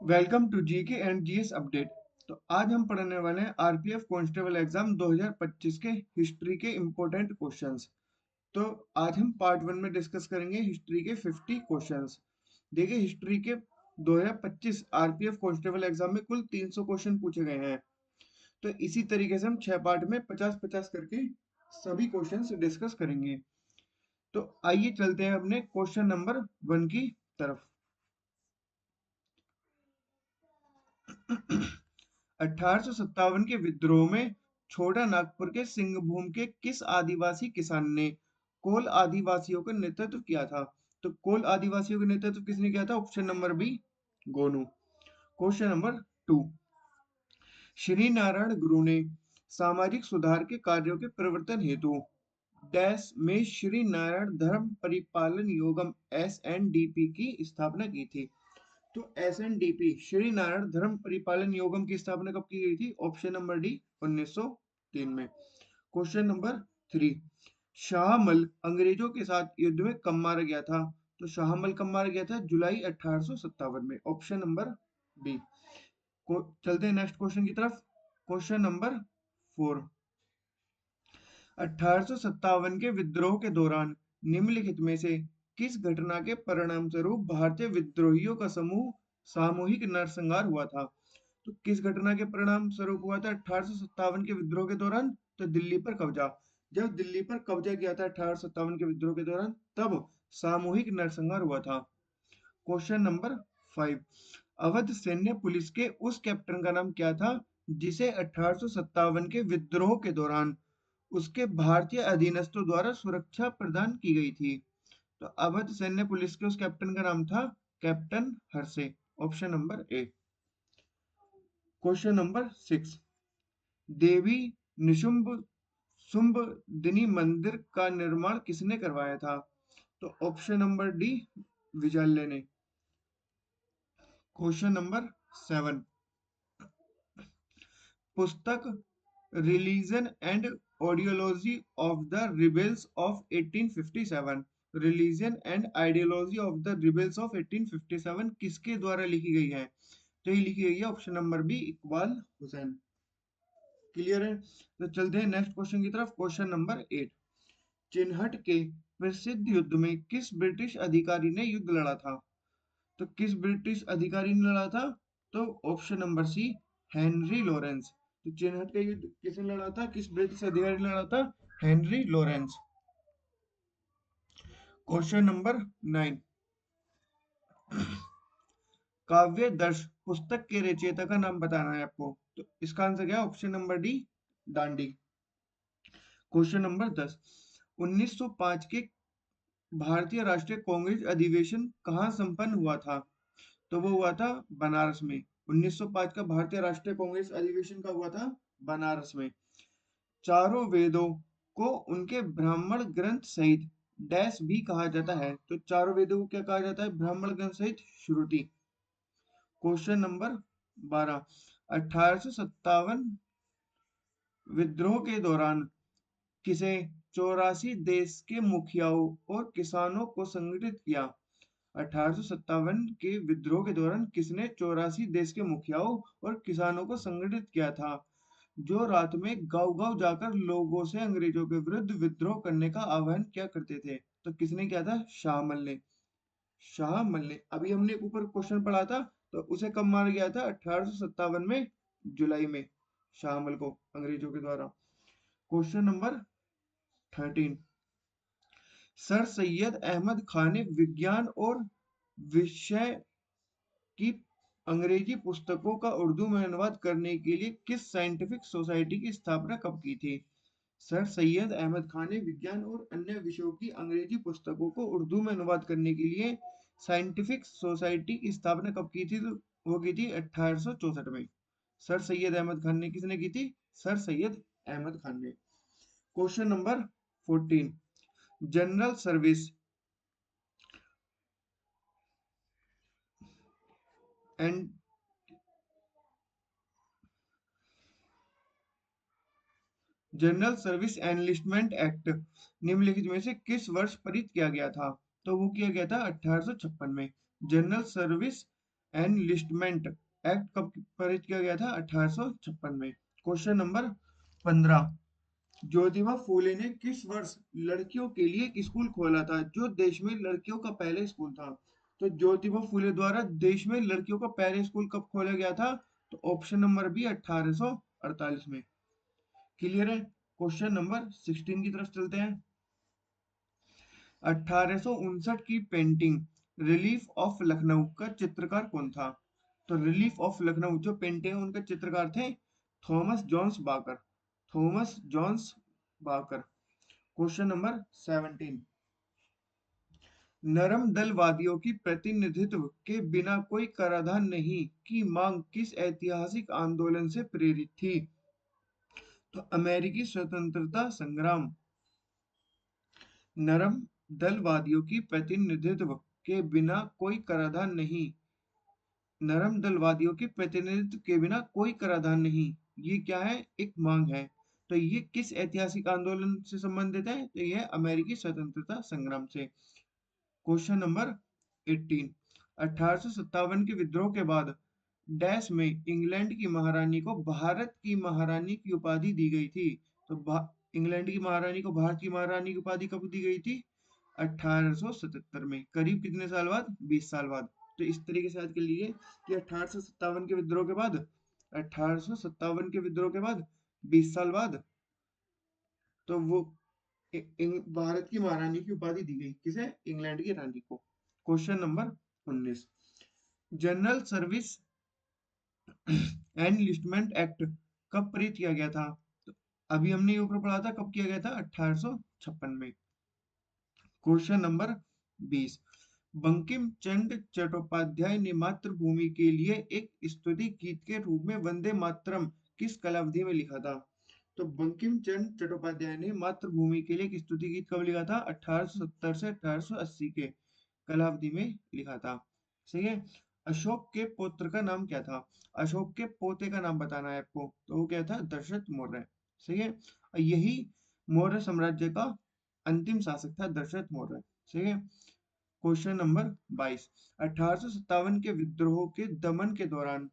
Welcome to GK and GS update. तो आज हम पढ़ने वाले हैं आरपीएफ कांस्टेबल एग्जाम 2025 के हिस्ट्री के इम्पोर्टेंट क्वेश्चंस। तो आज हम पार्ट वन में डिस्कस करेंगे हिस्ट्री के 50 क्वेश्चंस। देखिए, हिस्ट्री के 2025 आरपीएफ कांस्टेबल एग्जाम में कुल 300 क्वेश्चन पूछे गए हैं। तो इसी तरीके से हम 6 पार्ट में 50-50 करके सभी क्वेश्चंस डिस्कस करेंगे। तो आइए चलते हैं अपने क्वेश्चन नंबर वन की तरफ। 1857 के विद्रोह में छोटा नागपुर के सिंहभूम के किस आदिवासी किसान ने कोल आदिवासियों का नेतृत्व किया था? तो कोल आदिवासियों का नेतृत्व किसने किया था? Option number B, Gonu. Question number two, Shri Narayan Guru ने सामाजिक सुधार के कार्यों के प्रवर्तन हेतु डैश में श्री नारायण धर्म परिपालन योगम SNDP की स्थापना की थी? तो SNDP श्री नारायण धर्म परिपालन योगम की स्थापना कब की गई थी? ऑप्शन नंबर डी, 1903 में। क्वेश्चन नंबर थ्री, शाहमल अंग्रेजों के साथ युद्ध में कब मारा गया था? तो शाहमल कब मारा गया था? जुलाई 1857 में। Option number B. चलते हैं नेक्स्ट क्वेश्चन की तरफ। क्वेश्चन नंबर फोर, 1857 के विद्रोह के दौरान निम्नलिखित में से किस घटना के परिणाम स्वरूप भारतीय विद्रोहियों का समूह सामूहिक नरसंहार हुआ था? तो किस घटना के परिणाम स्वरूप हुआ था 1857 के विद्रोह के दौरान? तो दिल्ली पर कब्जा। जब दिल्ली पर कब्जा किया था 1857 के विद्रोह के दौरान, तब सामूहिक नरसंहार हुआ था। क्वेश्चन नंबर फाइव, अवध सैन्य पुलिस के उस कैप्टन का नाम क्या था जिसे 1857 के विद्रोह के दौरान उसके भारतीय अधीनस्थों द्वारा सुरक्षा प्रदान की गई थी? तो अवध सैन्य पुलिस के उस कैप्टन का नाम था captain Hearsey. Option number A. Question number six, देवी निशुंभ शुंभदिनी मंदिर का निर्माण किसने करवाया था? तो ऑप्शन नंबर डी, विजाल्य ने। क्वेश्चन नंबर सेवन, पुस्तक religion and ideology of the rebels of 1857, religion and ideology of the rebels of 1857 किसके द्वारा लिखी गई है? तो ये लिखी गई है option number B, Iqbal Hussain. Clear है? तो चलते हैं नेक्स्ट क्वेश्चन की तरफ। क्वेश्चन नंबर एट, चिन्हट के प्रसिद्ध युद्ध में किस ब्रिटिश अधिकारी ने युद्ध लड़ा था? तो किस ब्रिटिश अधिकारी ने लड़ा था? तो option number C, Henry Lawrence. तो चिन्हट का युद्ध किसने लड़ा था? किस ब्रिटिश अधिकारी ने लड़ा था? Henry Lawrence. Question number nine, काव्य दर्श पुस्तक के रचयिता का नाम बताना है आपको। तो इसका आंसर क्या है? Option number D, Dandi. Question number 10, 1905 के भारतीय राष्ट्रीय कांग्रेस अधिवेशन कहाँ संपन्न हुआ था? तो वो हुआ था बनारस में। 1905 का भारतीय राष्ट्रीय कांग्रेस अधिवेशन का हुआ था बनारस में। चारों वेदों को उनके ब्राह्मण ग्रंथ सहित डैश भी कहा जाता है। तो चारों वेदों को क्या कहा जाता है? ब्राह्मण ग्रंथ सहित श्रुति। क्वेश्चन नंबर 12, 1857 विद्रोह के दौरान किसे 84 देश के मुखियाओं और किसानों को संगठित किया? 1857 के विद्रोह के दौरान किसने 84 देश के मुखियाओं और किसानों को संगठित किया था, जो रात में गांव-गांव जाकर लोगों से अंग्रेजों के विरुद्ध विद्रोह करने का आह्वान किया करते थे? तो किसने किया था? शाहमल ने। शाहमल ने। अभी हमने ऊपर क्वेश्चन पढ़ा था, तो उसे कब मारा गया था? 1857 में, जुलाई में, शाहमल को अंग्रेजों के द्वारा। Question number 13, sir Syed Ahmad Khan ने विज्ञान और विषय की अंग्रेजी पुस्तकों का उर्दू में अनुवाद करने के लिए किस साइंटिफिक सोसाइटी की स्थापना कब की थी? सर सैयद अहमद खान ने विज्ञान और अन्य विषयों की अंग्रेजी पुस्तकों को उर्दू में अनुवाद करने के लिए साइंटिफिक सोसाइटी की स्थापना कब की थी? तो वो की थी 1864 में। सर सैयद अहमद खान ने। किसने की थी? सर सैयद अहमद खान ने। Question number 14, general service and general service enlistment act निम्नलिखित में से किस वर्ष पारित किया गया था? तो वो किया गया था 1856 में। जनरल सर्विस एनलिस्टमेंट एक्ट कब पारित किया गया था? 1856 में। क्वेश्चन नंबर 15, ज्योतिबा फूले ने किस वर्ष लड़कियों के लिए एक स्कूल खोला था जो देश में लड़कियों का पहला स्कूल था? तो ज्योतिबा फूले द्वारा देश में लड़कियों का पहला स्कूल कब खोला गया था? तो ऑप्शन नंबर बी 1848 में। क्लियर है? क्वेश्चन नंबर 16 की तरफ चलते हैं। 1859 की पेंटिंग रिलीफ ऑफ लखनऊ का चित्रकार कौन था? तो रिलीफ ऑफ लखनऊ जो पेंटिंग है उनके चित्रकार थे थॉमस जॉन्स बाकर। Thomas Jones Barker. Question number 17, नरम दलवादियों की प्रतिनिधित्व के बिना कोई कराधान नहीं की मांग किस ऐतिहासिक आंदोलन से प्रेरित थी? तो अमेरिकी स्वतंत्रता संग्राम। नरम दलवादियों की प्रतिनिधित्व के बिना कोई कराधान नहीं, नरम दलवादियों के प्रतिनिधित्व के बिना कोई कराधान नहीं, ये क्या है? एक मांग है। तो ये किस ऐतिहासिक आंदोलन से संबंधित है? तो यह अमेरिकी स्वतंत्रता संग्राम से। क्वेश्चन नंबर 18, 1857 के विद्रोह के बाद डैश में इंग्लैंड की महारानी को भारत की महारानी की उपाधि दी गई थी। तो इंग्लैंड की महारानी को भारत की महारानी की उपाधि कब दी गई थी? 1877 में। करीब कितने साल बाद? 20 साल बाद। तो इस तरीके से याद कर लीजिए कि 1857 के विद्रोह के बाद, 1857 के विद्रोह के बाद 20 साल बाद तो वो भारत की महारानी की उपाधि दी गई। किसे? इंग्लैंड की रानी को। Question number 19, general service enlistment act कब पारित किया गया था? तो अभी हमने ऊपर पढ़ा था कब किया गया था? 1856 में। क्वेश्चन नंबर 20, बंकिम चंद्र चट्टोपाध्याय ने मातृभूमि के लिए एक स्तुति गीत के रूप में वंदे मातरम किस कालावधि में लिखा था? तो बंकिम चंद्र चट्टोपाध्याय ने मातृभूमि के लिए एक स्तुति गीत कब लिखा था? 1870 से 1880 के कालावधि में लिखा था। सही है। अशोक के पुत्र का नाम क्या था? अशोक के पोते का नाम बताना है आपको। तो वो क्या था? दशरथ मौर्य। सही है। और यही मौर्य साम्राज्य का अंतिम शासक था, दशरथ मौर्य। सही है। क्वेश्चन नंबर 22, 1857 के विद्रोह के दमन के दौरान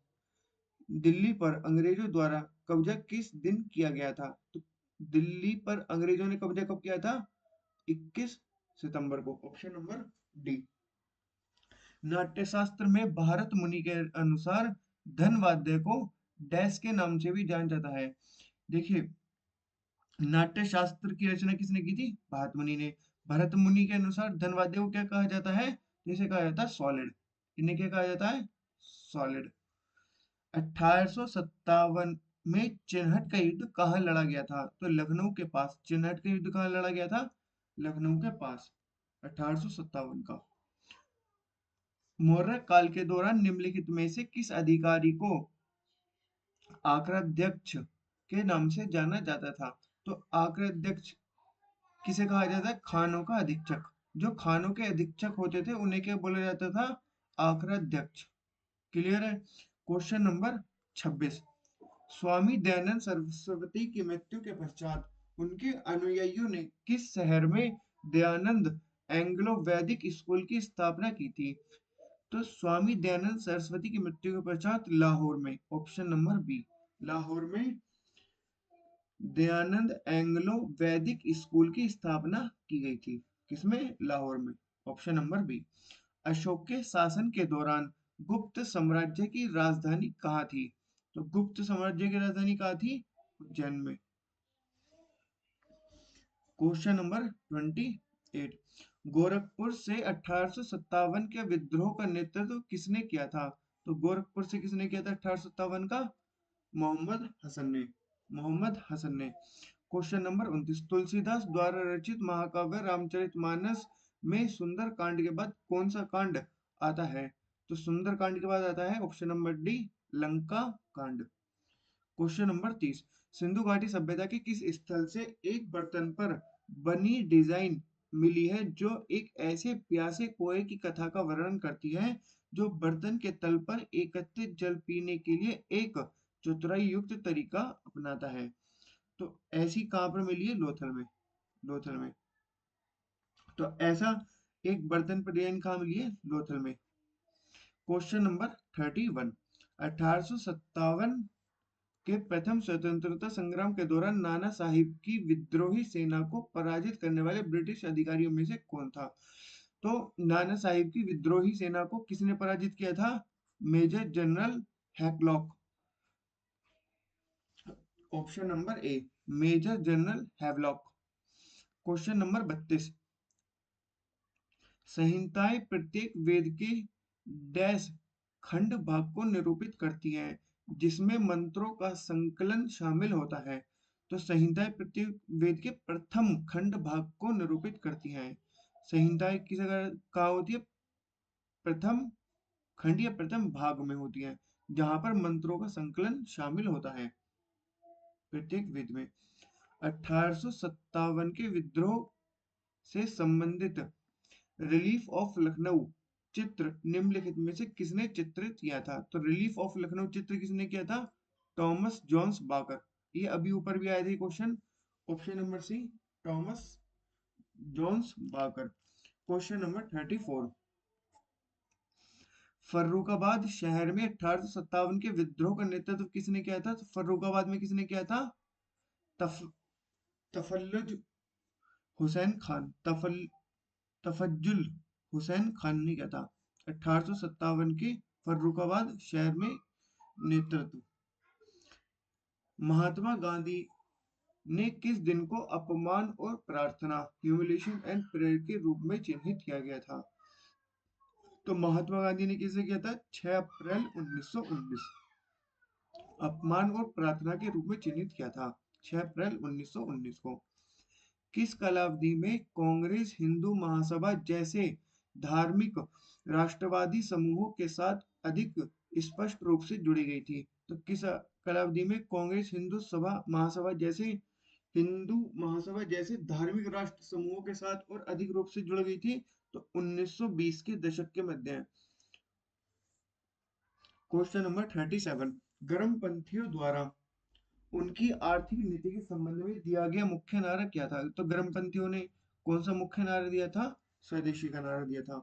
दिल्ली पर अंग्रेजों द्वारा कब्जा किस दिन किया गया था? तो दिल्ली पर अंग्रेजों ने कब्जा कब किया था? 21 सितंबर को। Option number D. नाट्यशास्त्र में भारत मुनि के अनुसार धनवाद्य को डैश के नाम से भी जाना जाता है। देखिए, नाट्य शास्त्र की रचना किसने की थी? भरत मुनि ने। भरत मुनि के अनुसार धनवाद्य को क्या कहा जाता है? जिसे कहा जाता है सॉलिड। इन्हें क्या कहा जाता है? सॉलिड। 1857 में चिनहट का युद्ध कहाँ लड़ा गया था? तो लखनऊ के पास। चिनहट का युद्ध कहाँ लड़ा गया था? लखनऊ के पास। 1857 का। मौर्य काल के दौरान निम्नलिखित में से किस अधिकारी को आक्राध्यक्ष के नाम से जाना जाता था? तो आक्राध्यक्ष किसे कहा जाता है? खानों का अधीक्षक। जो खानों के अधीक्षक होते थे उन्हें क्या बोला जाता था? आक्राध्यक्ष। क्लियर है? क्वेश्चन नंबर 26, स्वामी दयानंद सरस्वती की मृत्यु के पश्चात उनके अनुयायियों ने किस शहर में दयानंद एंग्लो वैदिक स्कूल की स्थापना की थी? तो स्वामी दयानंद सरस्वती की मृत्यु के पश्चात लाहौर में। Option number B. लाहौर में दयानंद एंग्लो वैदिक स्कूल की स्थापना की गई थी। किसमें? लाहौर में। Option number B. अशोक के शासन के दौरान गुप्त साम्राज्य की राजधानी कहाँ थी? तो गुप्त साम्राज्य की राजधानी कहाँ थी? उज्जैन में। क्वेश्चन नंबर 28, गोरखपुर से 1857 के विद्रोह का नेतृत्व किसने किया था? तो गोरखपुर से किसने किया था 1857 का? मोहम्मद हसन ने। मोहम्मद हसन ने। क्वेश्चन नंबर 29, तुलसीदास द्वारा रचित महाकाव्य रामचरितमानस में सुंदर कांड के बाद कौन सा कांड आता है? तो सुंदर कांड के बाद आता है ऑप्शन नंबर डी, लंका कांड। क्वेश्चन नंबर 30, सिंधु घाटी सभ्यता के किस स्थल से एक बर्तन पर बनी डिजाइन मिली है जो एक ऐसे प्यासे कुएं की कथा का वर्णन करती है जो बर्तन के तल पर एकत्रित जल पीने के लिए एक चतुराई युक्त तरीका अपनाता है? तो ऐसी कहाँ पर मिली है? लोथल में। लोथल में। तो ऐसा एक बर्तन पर डिजाइन कहाँ मिली है? लोथल में। क्वेश्चन नंबर 31, 1857 के प्रथम स्वतंत्रता संग्राम के दौरान नाना साहिब की विद्रोही सेना को पराजित करने वाले ब्रिटिश अधिकारियों में से कौन था? तो नाना साहिब की विद्रोही सेना को किसने पराजित किया था? Major general Havelock. Option number A, major general Havelock. Question number 32, संहिताएं प्रत्येक वेद के डैश खंड भाग को निरूपित करती हैं जिसमें मंत्रों का संकलन शामिल होता है। तो संहिताएं प्रत्येक वेद के प्रथम खंड भाग को निरूपित करती हैं। संहिताएं किस जगह कहाँ होती है? प्रथम खंड या प्रथम भाग में होती है, जहां पर मंत्रों का संकलन शामिल होता है प्रत्येक वेद में। 1857 के विद्रोह से संबंधित रिलीफ ऑफ लखनऊ चित्र निम्नलिखित में से किसने चित्रित किया था? तो रिलीफ ऑफ लखनऊ चित्र किसने किया था? Thomas Jones Barker. ये अभी ऊपर भी आए थे question. Option number C, Thomas Jones Barker. Question number 34, Farrukhabad शहर में 1857 के विद्रोह का नेतृत्व किसने किया था? तो फर्रुखाबाद में किसने किया था? तफ तफल्लुज हुसैन खान, तफज्जुल हुसैन खान ने किया था 1857 के फर्रुखाबाद शहर में नेतृत्व। महात्मा गांधी ने किस दिन को अपमान और प्रार्थना, ह्यूमिलेशन एंड प्रेयर के रूप में चिन्हित किया गया था? तो महात्मा गांधी ने किसे किया था? 6 अप्रैल 1919 अपमान और प्रार्थना के रूप में चिन्हित किया था, 6 अप्रैल 1919 को। किस कालावधि में कांग्रेस हिंदू महासभा जैसे धार्मिक राष्ट्रवादी समूहों के साथ अधिक स्पष्ट रूप से जुड़ी गई थी? तो किस कालावधि में कांग्रेस हिंदू महासभा जैसे धार्मिक राष्ट्र समूहों के साथ और अधिक रूप से जुड़ गई थी? तो 1920 के दशक के मध्य। क्वेश्चन नंबर 37, गर्मपंथियों द्वारा उनकी आर्थिक नीति के संबंध में दिया गया मुख्य नारा क्या था? तो गर्मपंथियों ने कौन सा मुख्य नारा दिया था? स्वदेशी का नारा दिया था।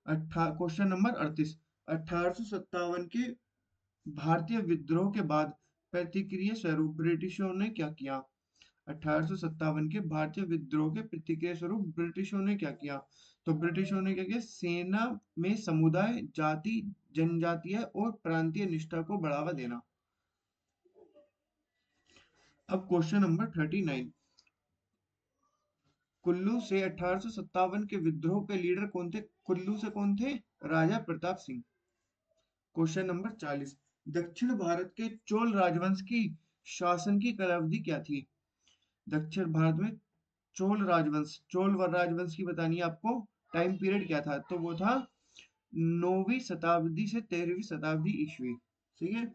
क्वेश्चन नंबर 38, 1857 के भारतीय विद्रोह के बाद प्रतिक्रिया स्वरूप ब्रिटिशों ने क्या किया? 1857 के भारतीय विद्रोह के प्रतिक्रिया स्वरूप ब्रिटिशों ने क्या किया? तो ब्रिटिशों ने क्या किया? सेना में समुदाय, जाति, जनजातीय और प्रांतीय निष्ठा को बढ़ावा देना। अब क्वेश्चन नंबर 39, कुल्लू से 1857 के विद्रोह के लीडर कौन थे? कुल्लू से कौन थे? राजा प्रताप सिंह। क्वेश्चन नंबर 40, दक्षिण भारत के चोल राजवंश की शासन की कालावधि क्या थी? दक्षिण भारत में चोल राजवंश की बतानी है आपको। टाइम पीरियड क्या था? तो वो था 9वीं शताब्दी से 13वीं शताब्दी ईस्वी। ठीक है,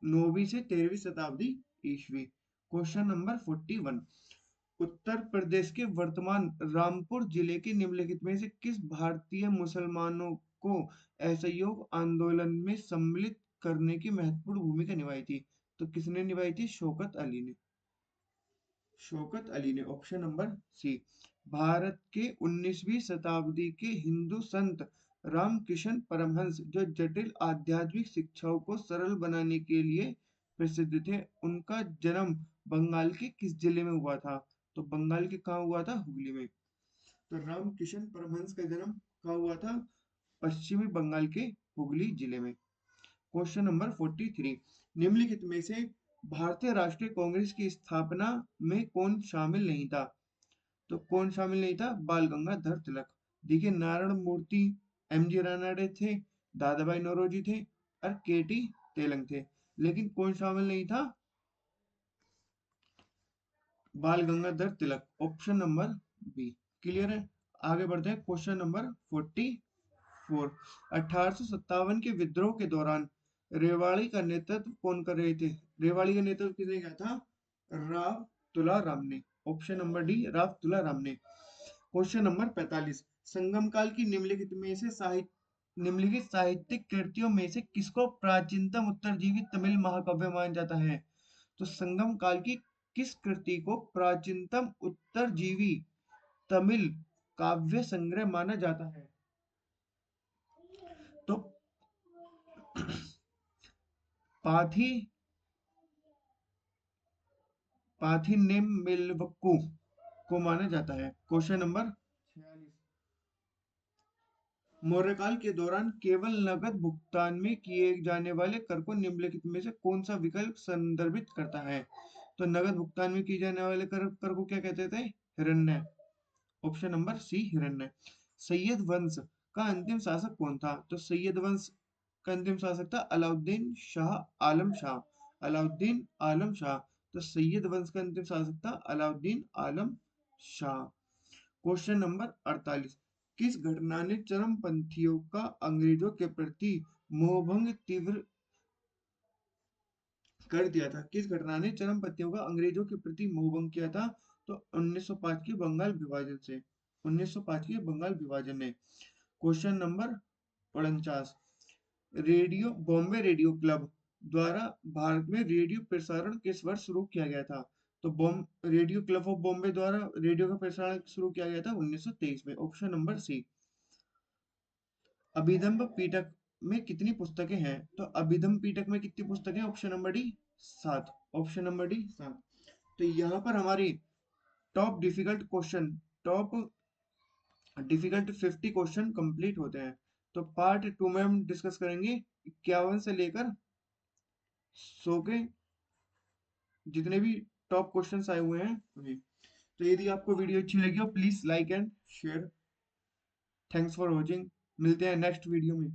9वीं से 13वीं शताब्दी ईस्वी। क्वेश्चन नंबर 41, उत्तर प्रदेश के वर्तमान रामपुर जिले के निम्नलिखित में से किस भारतीय मुसलमानों को असहयोग आंदोलन में सम्मिलित करने की महत्वपूर्ण भूमिका निभाई थी? तो किसने निभाई थी? शौकत अली ने। शौकत अली ने। ऑप्शन नंबर सी, भारत के 19वीं शताब्दी के हिंदू संत रामकृष्ण परमहंस जो जटिल आध्यात्मिक शिक्षाओं को सरल बनाने के लिए प्रसिद्ध थे, उनका जन्म बंगाल के किस जिले में हुआ था? तो बंगाल के कहाँ हुआ था? हुगली में। तो रामकृष्ण परमहंस का जन्म कहाँ हुआ था? पश्चिमी बंगाल के हुगली जिले में। क्वेश्चन नंबर 43, निम्नलिखित में से भारतीय राष्ट्रीय कांग्रेस की स्थापना में कौन शामिल नहीं था? तो कौन शामिल नहीं था? बाल गंगाधर तिलक। देखिए, नारायण मूर्ति, एमजी रानाडे थे, दादा भाई नौरोजी थे और केटी तेलंग थे, लेकिन कौन शामिल नहीं था? Bal Gangadhar Tilak. Option number B. Clear है? आगे बढ़ते हैं। क्वेश्चन नंबर 44, 1857 के विद्रोह के दौरान रेवाड़ी का नेतृत्व कौन कर रहे थे? रेवाड़ी का नेतृत्व किसने किया था? राव तुलाराम ने। Option number D, Rao Tularam ने। क्वेश्चन नंबर 45, संगम काल की निम्नलिखित साहित्यिक कृतियों में से किसको प्राचीनतम उत्तरजीवी तमिल महाकाव्य माना जाता है? तो संगम काल की किस कृति को प्राचीनतम उत्तरजीवी तमिल काव्य संग्रह माना जाता है? तो पाथी पाथिनेमिल्वक्कू को माना जाता है। क्वेश्चन नंबर 46, मौर्यकाल के दौरान केवल नकद भुगतान में किए जाने वाले कर को निम्नलिखित में से कौन सा विकल्प संदर्भित करता है? तो नकद भुगतान में किए जाने वाले कर को क्या कहते थे? हिरण्य। ऑप्शन नंबर सी हिरण्य। सैयद वंश का अंतिम शासक कौन था? तो सैयद वंश का अंतिम शासक था अलाउद्दीन शाह आलम शाह। अलाउद्दीन आलम शाह। तो सैयद वंश का अंतिम शासक था अलाउद्दीन आलम शाह। क्वेश्चन नंबर 48, किस घटना ने चरमपंथियों का अंग्रेजों के प्रति मोहभंग तीव्र कर दिया था? किस घटना ने चरमपंथियों का अंग्रेजों के प्रति मोहभंग किया था? तो 1905 के बंगाल विभाजन से। 1905 के बंगाल विभाजन ने। Question number 49, radio Bombay radio club द्वारा भारत में रेडियो प्रसारण किस वर्ष शुरू किया गया था? तो रेडियो क्लब ऑफ बॉम्बे द्वारा रेडियो का प्रसारण शुरू किया गया था 1923 में। ऑप्शन नंबर सी। अभिधम्म पीटक में कितनी पुस्तकें हैं? तो अभिधम्म पीटक में कितनी पुस्तकें? Option number D 7। Option number D 7। तो यहाँ पर हमारी top difficult question, top difficult 50 question complete होते हैं। तो पार्ट 2 में हम डिस्कस करेंगे 51 से लेकर 100 के जितने भी टॉप क्वेश्चंस आए हुए हैं वही। तो यदि आपको वीडियो अच्छी लगी हो please like and share. Thanks for watching. मिलते हैं नेक्स्ट वीडियो में।